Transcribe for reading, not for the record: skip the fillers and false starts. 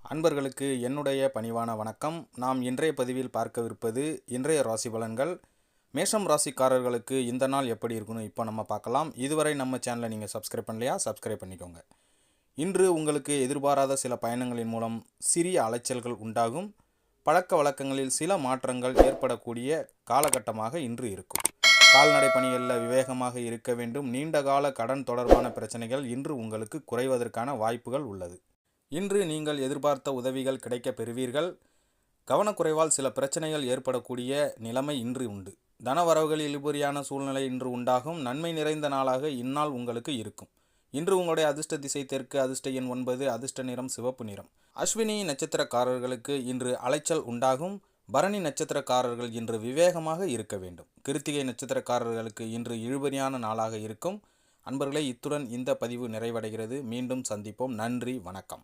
அன்பர்களுக்கு என்னுடைய பணிவான வணக்கம். நாம் இன்றைய பதிவில் பார்க்கவிருப்பது இன்றைய ராசி பலன்கள். மேஷம் ராசிக்காரர்களுக்கு இந்த நாள் எப்படி இருக்குன்னு இப்போ நம்ம பார்க்கலாம். இதுவரை நம்ம சேனலை நீங்கள் சப்ஸ்கிரைப் பண்ணலையா? சப்ஸ்கிரைப் பண்ணிக்கோங்க. இன்று உங்களுக்கு எதிர்பாராத சில பயணங்களின் மூலம் சிறிய அலைச்சல்கள் உண்டாகும். பழக்க வழக்கங்களில் சில மாற்றங்கள் ஏற்படக்கூடிய காலகட்டமாக இன்று இருக்கும். கால்நடை பணிகளில் விவேகமாக இருக்க வேண்டும். நீண்டகால கடன் தொடர்பான பிரச்சனைகள் இன்று உங்களுக்கு குறைவதற்கான வாய்ப்புகள் உள்ளது. இன்று நீங்கள் எதிர்பார்த்த உதவிகள் கிடைக்கப் பெறுவீர்கள். கவனக்குறைவால் சில பிரச்சனைகள் ஏற்படக்கூடிய நிலைமை இன்று உண்டு. தனவரவுகளில் இழுபறியான சூழ்நிலை இன்று உண்டாகும். நன்மை நிறைந்த நாளாக இந்நாள் உங்களுக்கு இருக்கும். இன்று உங்களுடைய அதிர்ஷ்ட திசை தெற்கு, அதிர்ஷ்ட எண் 9, அதிர்ஷ்ட நிறம் சிவப்பு நிறம். அஸ்வினி நட்சத்திரக்காரர்களுக்கு இன்று அலைச்சல் உண்டாகும். பரணி நட்சத்திரக்காரர்கள் இன்று விவேகமாக இருக்க வேண்டும். கிருத்திகை நட்சத்திரக்காரர்களுக்கு இன்று இழுபறியான நாளாக இருக்கும். அன்பர்களே, இத்துடன் இந்த பதிவு நிறைவடைகிறது. மீண்டும் சந்திப்போம். நன்றி, வணக்கம்.